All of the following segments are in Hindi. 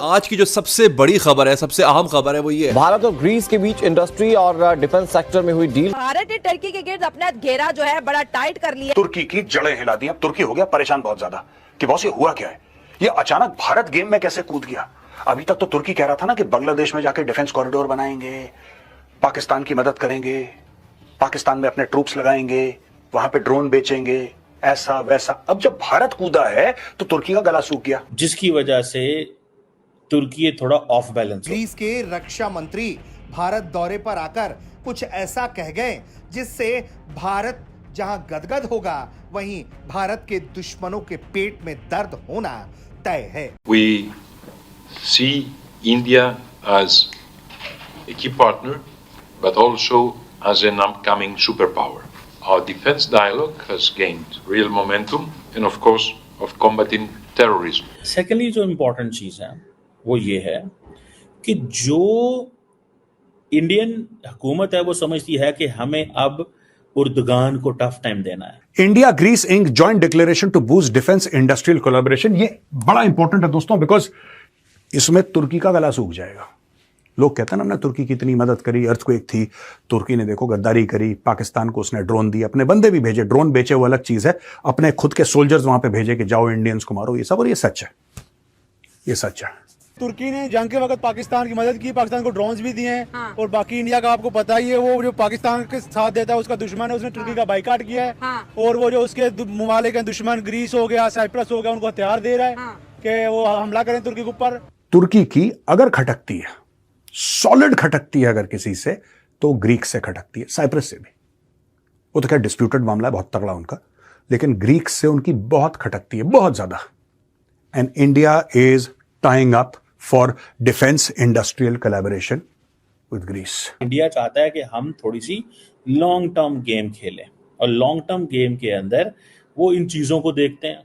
आज की जो सबसे बड़ी खबर है, सबसे अहम खबर है वो ये है, भारत और ग्रीस के बीच इंडस्ट्री और डिफेंस सेक्टर में हुई डील। भारत ने टर्की के गिर्द अपना घेरा जो है बड़ा टाइट कर लिया। तुर्की की जड़ें हिला दी। अब तुर्की हो गया परेशान बहुत ज्यादा कि बॉस ये हुआ क्या है, ये अचानक भारत गेम में कैसे कूद गया। अभी तक तो तुर्की कह रहा था ना कि बांग्लादेश में जाके डिफेंस कॉरिडोर बनाएंगे, पाकिस्तान की मदद करेंगे, पाकिस्तान में अपने ट्रूप्स लगाएंगे, वहां पे ड्रोन बेचेंगे, ऐसा वैसा। अब जब भारत कूदा है तो तुर्की का गला सूख गया, जिसकी वजह से तुर्की थोड़ा ऑफ बैलेंस। ग्रीस के रक्षा मंत्री भारत दौरे पर आकर कुछ ऐसा कह गए जिससे भारत जहां गदगद होगा वहीं भारत के दुश्मनों के पेट में दर्द होना तय है। We see India as a key partner, but also as an upcoming superpower. Our defense dialogue has gained real momentum and of course of combating terrorism. Secondly जो इम्पोर्टेंट चीज है वो ये है कि जो इंडियन हुकूमत है वो समझती है कि हमें अब उर्दुगान को टफ टाइम देना है। India Greece ink joint declaration to boost defence industrial collaboration, ये बड़ा इंपॉर्टेंट है दोस्तों, बिकॉज इसमें तुर्की का गला सूख जाएगा। लोग कहते हैं ना, हमने तुर्की की इतनी मदद करी, अर्थक्वेक थी, तुर्की ने देखो गद्दारी करी, पाकिस्तान को उसने ड्रोन दी, अपने बंदे भी भेजे, ड्रोन बेचे वो अलग चीज है, अपने खुद के सोल्जर्स वहां पे भेजे कि जाओ इंडियंस को मारो, ये सब। और ये सच है, ये सच है। तुर्की ने जंग के वक्त पाकिस्तान की मदद की, पाकिस्तान को ड्रोन्स भी दिए हैं। और बाकी इंडिया का आपको पता ही है, वो जो पाकिस्तान के साथ देता है उसका दुश्मन है, उसने तुर्की का बाइकाट किया है। और वो जो उसके ममालिक के दुश्मन ग्रीस हो गया, साइप्रस हो गया, उनको हथियार दे रहा है कि वो हमला करें तुर्की के ऊपर। तुर्की की अगर खटकती है, सॉलिड खटकती है अगर किसी से, तो ग्रीक से खटकती है, साइप्रस से भी। वो तो क्या डिस्प्यूटेड मामला है, बहुत तगड़ा उनका, लेकिन ग्रीक से उनकी बहुत खटकती है, बहुत ज्यादा। And India is tying up for defence industrial collaboration with Greece. India चाहता है कि हम थोड़ी सी लॉन्ग टर्म गेम खेलें, और लॉन्ग टर्म गेम के अंदर वो इन चीजों को देखते हैं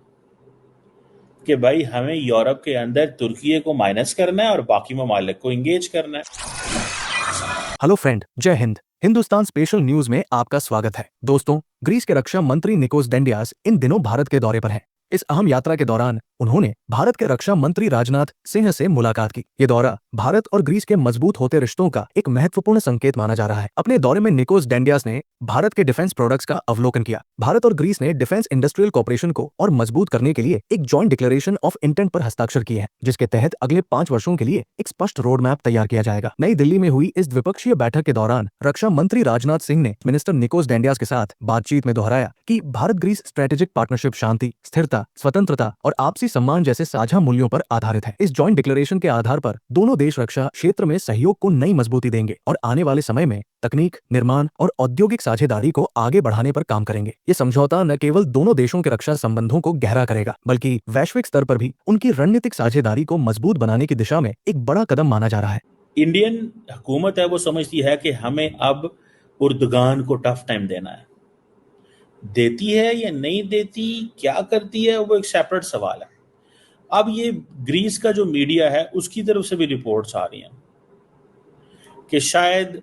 कि भाई हमें यूरोप के अंदर तुर्की को माइनस करना है और बाकी ममालिक को इंगेज करना है। हेलो फ्रेंड, जय हिंद। हिंदुस्तान स्पेशल न्यूज में आपका स्वागत है। दोस्तों, ग्रीस के रक्षा मंत्री निकोस डेंडियास इन दिनों भारत के दौरे पर हैं। इस अहम यात्रा के दौरान उन्होंने भारत के रक्षा मंत्री राजनाथ सिंह से मुलाकात की। ये दौरा भारत और ग्रीस के मजबूत होते रिश्तों का एक महत्वपूर्ण संकेत माना जा रहा है। अपने दौरे में निकोस डेंडियास ने भारत के डिफेंस प्रोडक्ट्स का अवलोकन किया। भारत और ग्रीस ने डिफेंस इंडस्ट्रियल कॉर्पोरेशन को और मजबूत करने के लिए एक जॉइंट डिक्लेरेशन ऑफ इंटेंट पर हस्ताक्षर किए हैं, जिसके तहत अगले 5 वर्षों के लिए एक स्पष्ट रोड मैप तैयार किया जाएगा। नई दिल्ली में हुई इस द्विपक्षीय बैठक के दौरान रक्षा मंत्री राजनाथ सिंह ने मिनिस्टर निकोस डेंडियास के साथ बातचीत में दोहराया कि भारत ग्रीस स्ट्रेटेजिक पार्टनरशिप शांति, स्थिरता, स्वतंत्रता और आपसी सम्मान जैसे साझा मूल्यों पर आधारित है। इस जॉइंट डिक्लेरेशन के आधार पर दोनों देश रक्षा क्षेत्र में सहयोग को नई मजबूती देंगे और आने वाले समय में तकनीक, निर्माण और औद्योगिक साझेदारी को आगे बढ़ाने पर काम करेंगे। ये समझौता न केवल दोनों देशों के रक्षा संबंधों को गहरा करेगा, बल्कि वैश्विक स्तर पर भी उनकी रणनीतिक साझेदारी को मजबूत बनाने की दिशा में एक बड़ा कदम माना जा रहा है। इंडियन हुकूमत है वो समझती है कि हमें अब उर्दुगान को टफ टाइम देना है। देती है या नहीं देती, क्या करती है, वो एक सेपरेट सवाल है। अब ये ग्रीस का जो मीडिया है उसकी तरफ से भी रिपोर्ट्स आ रही हैं कि शायद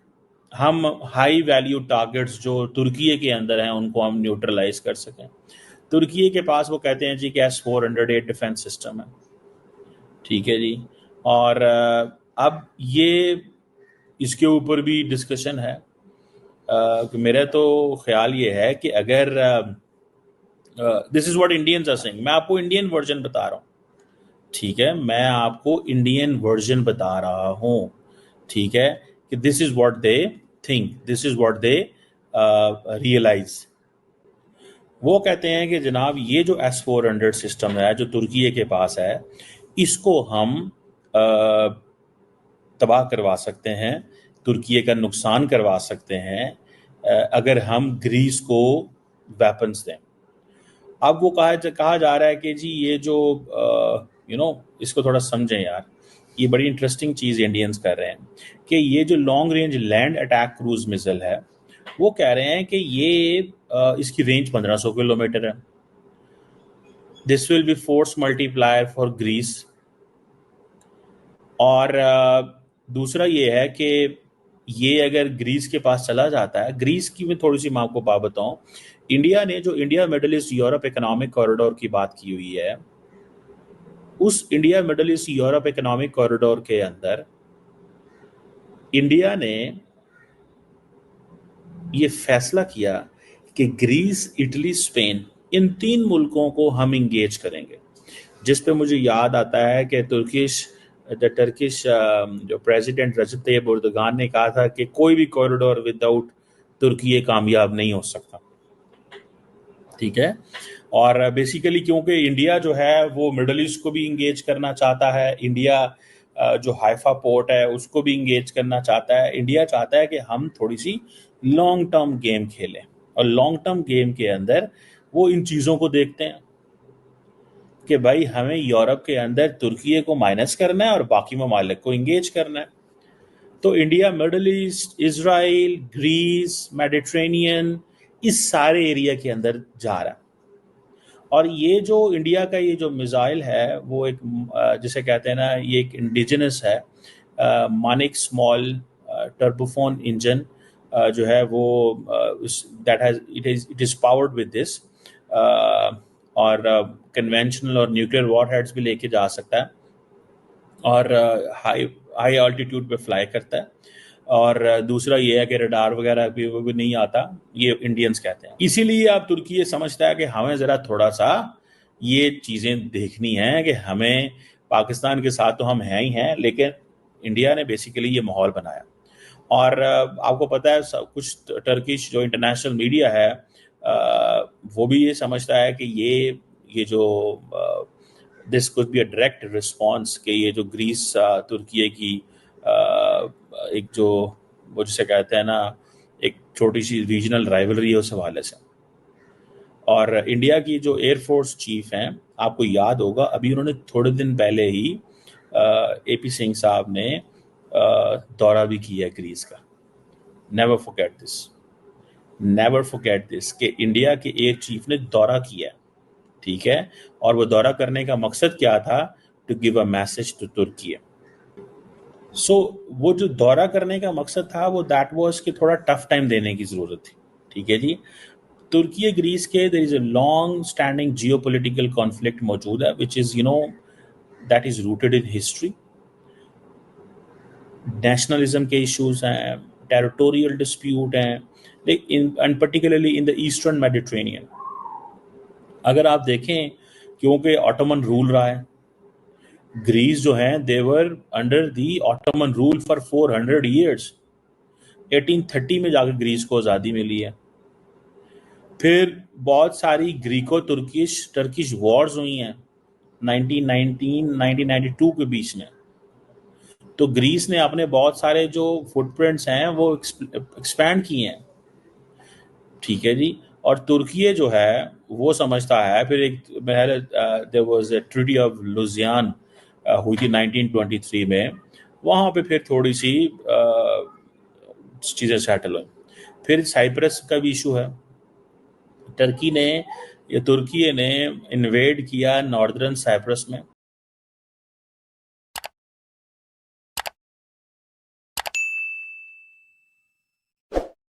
हम हाई वैल्यू टारगेट्स जो तुर्की के अंदर हैं उनको हम न्यूट्रलाइज कर सकें। तुर्की के पास वो कहते हैं जी कि S-400 डिफेंस सिस्टम है, ठीक है जी। और अब ये इसके ऊपर भी डिस्कशन है कि मेरा तो ख्याल ये है कि अगर this is what Indians are saying, मैं आपको इंडियन वर्जन बता रहा हूँ, ठीक है, मैं आपको इंडियन वर्जन बता रहा हूँ, ठीक है, कि this is what they think, this is what they realise. वो कहते हैं कि जनाब ये जो S-400 सिस्टम है जो तुर्की के पास है, इसको हम तबाह करवा सकते हैं, तुर्की का नुकसान करवा सकते हैं अगर हम ग्रीस को वेपन्स दें। अब वो कहा जा रहा है कि जी ये जो इसको थोड़ा समझें यार, ये बड़ी इंटरेस्टिंग चीज़ इंडियंस कर रहे हैं कि ये जो long range land attack cruise missile है, वो कह रहे हैं कि ये इसकी रेंज 1500 किलोमीटर है। This will be force multiplier for Greece. और दूसरा ये है कि ये अगर ग्रीस के पास चला जाता है, ग्रीस की मैं थोड़ी सी मैं आपको बात बताऊं, इंडिया ने जो India middle east Europe economic corridor की बात की हुई है उस India Middle east Europe economic corridor के अंदर इंडिया ने ये फैसला किया कि ग्रीस, इटली, स्पेन, इन 3 मुल्कों को हम इंगेज करेंगे, जिस पे मुझे याद आता है कि टर्किश जो प्रेसिडेंट रजब तैयब एर्दोगान ने कहा था कि कोई भी कॉरिडोर विदाउट तुर्की कामयाब नहीं हो सकता। ठीक है। और बेसिकली क्योंकि इंडिया जो है वो मिडल ईस्ट को भी इंगेज करना चाहता है, इंडिया जो हाइफा पोर्ट है उसको भी इंगेज करना चाहता है। इंडिया चाहता है कि हम थोड़ी सी लॉन्ग टर्म गेम खेलें, और लॉन्ग टर्म गेम के अंदर वो इन चीज़ों को देखते हैं कि भाई हमें यूरोप के अंदर तुर्की को माइनस करना है और बाकी ममालिक को इंगेज करना है। तो India Middle East, Israel, Greece, Mediterranean, इस सारे एरिया के अंदर जा रहा है। और ये जो इंडिया का ये जो मिसाइल है वो एक जिसे कहते हैं ना, ये एक इंडिजिनस है मानिक स्मॉल टर्बोफोन इंजन जो है वो it is powered with this, और कन्वेंशनल और न्यूक्लियर वॉरहेड्स भी लेके जा सकता है, और हाई ऑल्टीट्यूड पे फ्लाई करता है। और दूसरा ये है कि रडार वगैरह भी वो भी नहीं आता, ये इंडियंस कहते हैं। इसीलिए अब तुर्की ये समझता है कि हमें ज़रा थोड़ा सा ये चीज़ें देखनी है कि हमें पाकिस्तान के साथ तो हम हैं ही हैं, लेकिन इंडिया ने बेसिकली ये माहौल बनाया। और आपको पता है सब कुछ टर्किश जो इंटरनेशनल मीडिया है वो भी ये समझता है कि ये जो this could be a direct response कि ये जो ग्रीस तुर्की की एक जो वो जिसे कहते हैं ना एक छोटी सी रीजनल राइवलरी है उस हवाले से। और इंडिया की जो एयरफोर्स चीफ हैं, आपको याद होगा अभी उन्होंने थोड़े दिन पहले ही AP सिंह साहब ने दौरा भी किया ग्रीस का। नेवर फॉरगेट दिस कि इंडिया के एयर चीफ ने दौरा किया, ठीक है। और वो दौरा करने का मकसद क्या था? To give a message to Turkey. So वो जो दौरा करने का मकसद था वो दैट वाज कि थोड़ा टफ टाइम देने की ज़रूरत थी, ठीक है जी। तुर्की ग्रीस के there is a long standing geopolitical conflict मौजूद है, which is that is rooted in history. Nationalism के इश्यूज हैं, टेरिटोरियल डिस्प्यूट हैं, and particularly in the eastern Mediterranean. अगर आप देखें, क्योंकि ऑटोमन रूल रहा है, ग्रीस जो है they were under the Ottoman rule for 400 years. 1830 में जाकर ग्रीस को आज़ादी मिली है। फिर बहुत सारी ग्रीको टर्किश वॉर्स हुई हैं 1992 के बीच में। तो ग्रीस ने अपने बहुत सारे जो फुटप्रिंट्स हैं वो एक्सपैंड किए हैं, ठीक है जी। और तुर्की जो है वो समझता है, फिर एक there was a treaty of Lausanne हुई थी 1923 में, वहाँ पे फिर थोड़ी सी चीज़ें सेटल हुई। फिर साइप्रस का भी इशू है। तुर्की ने इन्वेड किया नॉर्दर्न साइप्रस में,